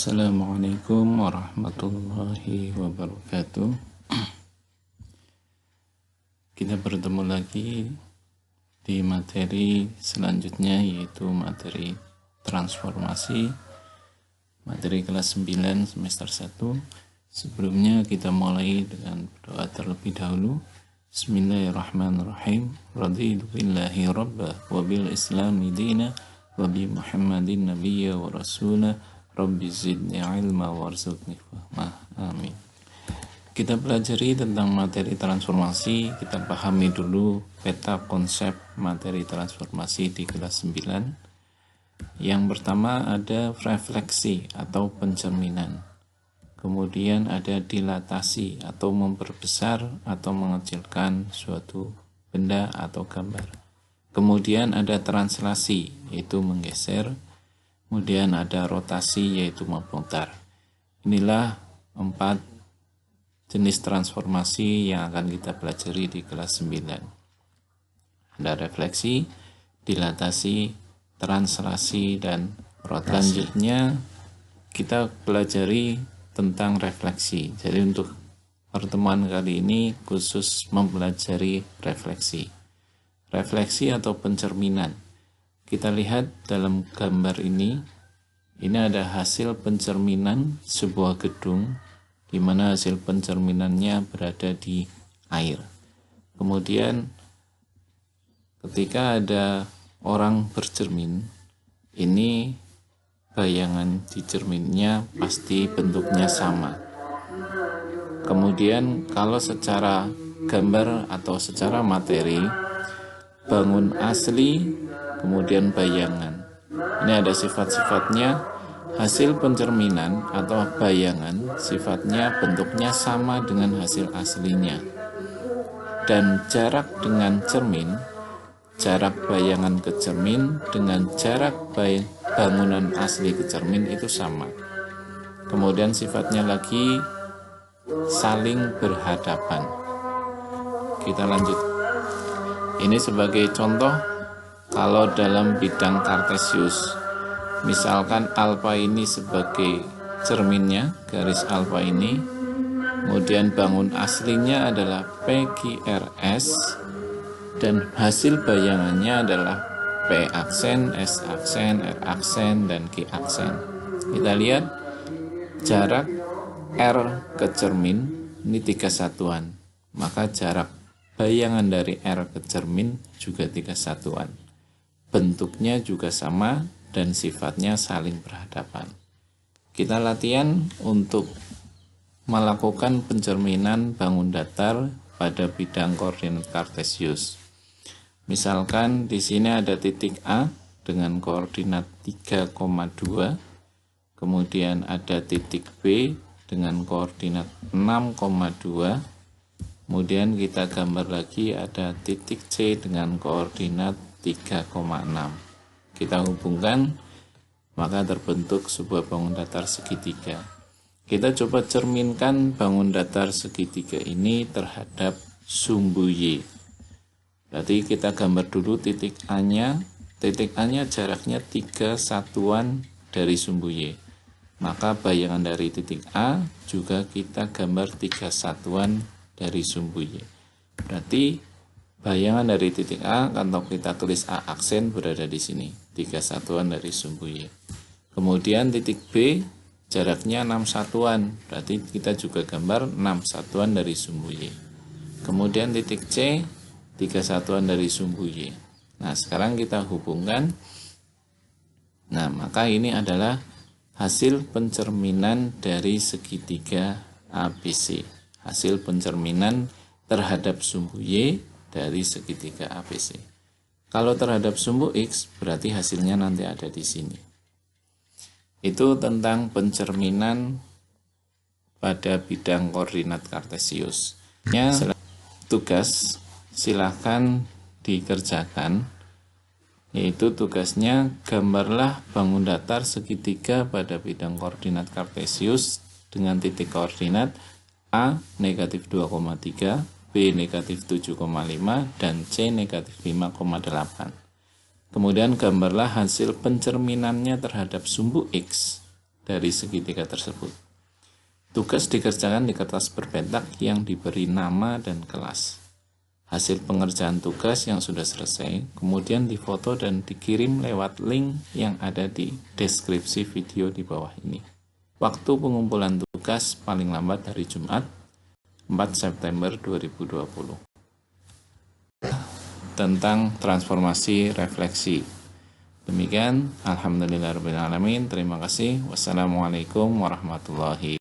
Assalamualaikum warahmatullahi wabarakatuh. Kita bertemu lagi di materi selanjutnya, yaitu materi transformasi, materi kelas 9 semester 1. Sebelumnya kita mulai dengan doa terlebih dahulu. Bismillahirrahmanirrahim. Raditu billahi rabba wa bil islami dina wa bi Muhammadin nabiyya wa rasulah. Rabbi zidni ilma warzuqni fahma. Amin. Kita pelajari tentang materi transformasi. Kita pahami dulu peta konsep materi transformasi di kelas 9. Yang pertama ada refleksi atau pencerminan. Kemudian ada dilatasi atau memperbesar atau mengecilkan suatu benda atau gambar. Kemudian ada translasi, yaitu menggeser. Kemudian ada rotasi, yaitu memutar. Inilah 4 jenis transformasi yang akan kita pelajari di kelas 9. Ada refleksi, dilatasi, translasi, dan rotasi. Selanjutnya kita pelajari tentang refleksi. Jadi untuk pertemuan kali ini khusus mempelajari refleksi. Refleksi atau pencerminan. Kita lihat dalam gambar ini ada hasil pencerminan sebuah gedung, di mana hasil pencerminannya berada di air. Kemudian ketika ada orang bercermin, ini bayangan di cerminnya pasti bentuknya sama. Kemudian kalau secara gambar atau secara materi, bangun asli, kemudian bayangan. Ini ada sifat-sifatnya. Hasil pencerminan atau bayangan sifatnya bentuknya sama dengan hasil aslinya. Dan jarak dengan cermin, jarak bayangan ke cermin dengan jarak bangunan asli ke cermin itu sama. Kemudian sifatnya lagi saling berhadapan. Kita lanjut. Ini sebagai contoh. Kalau dalam bidang kartesius, misalkan alfa ini sebagai cerminnya, garis alfa ini, kemudian bangun aslinya adalah PQRS, dan hasil bayangannya adalah P aksen, S aksen, R aksen, dan Q aksen. Kita lihat jarak R ke cermin, ini 3 satuan. Maka jarak bayangan dari R ke cermin juga 3 satuan. Bentuknya juga sama dan sifatnya saling berhadapan. Kita latihan untuk melakukan pencerminan bangun datar pada bidang koordinat kartesius. Misalkan di sini ada titik A dengan koordinat 3,2, kemudian ada titik B dengan koordinat 6,2, kemudian kita gambar lagi ada titik C dengan koordinat 3,6. Kita hubungkan, maka terbentuk sebuah bangun datar segitiga. Kita coba cerminkan bangun datar segitiga ini terhadap sumbu Y. Berarti kita gambar dulu titik A-nya. Titik A-nya jaraknya 3 satuan dari sumbu Y. Maka bayangan dari titik A juga kita gambar 3 satuan dari sumbu Y. Berarti bayangan dari titik A, kalau kita tulis A aksen, berada di sini, 3 satuan dari sumbu Y. Kemudian titik B, jaraknya 6 satuan, berarti kita juga gambar 6 satuan dari sumbu Y. Kemudian titik C, 3 satuan dari sumbu Y. Nah, sekarang kita hubungkan. Nah, maka ini adalah hasil pencerminan dari segitiga ABC. Hasil pencerminan terhadap sumbu Y dari segitiga ABC. Kalau terhadap sumbu X, berarti hasilnya nanti ada di sini. Itu tentang pencerminan pada bidang koordinat kartesius. Tugas silahkan dikerjakan, yaitu tugasnya gambarlah bangun datar segitiga pada bidang koordinat kartesius dengan titik koordinat A negatif 2,3, B negatif 7,5, dan C negatif 5,8. Kemudian gambarlah hasil pencerminannya terhadap sumbu X dari segitiga tersebut. Tugas dikerjakan di kertas berpetak yang diberi nama dan kelas. Hasil pengerjaan tugas yang sudah selesai kemudian difoto dan dikirim lewat link yang ada di deskripsi video di bawah ini. Waktu pengumpulan tugas paling lambat hari Jumat 4 September 2020. Tentang transformasi refleksi. Demikian, alhamdulillahirabbil alamin. Terima kasih. Wassalamualaikum warahmatullahi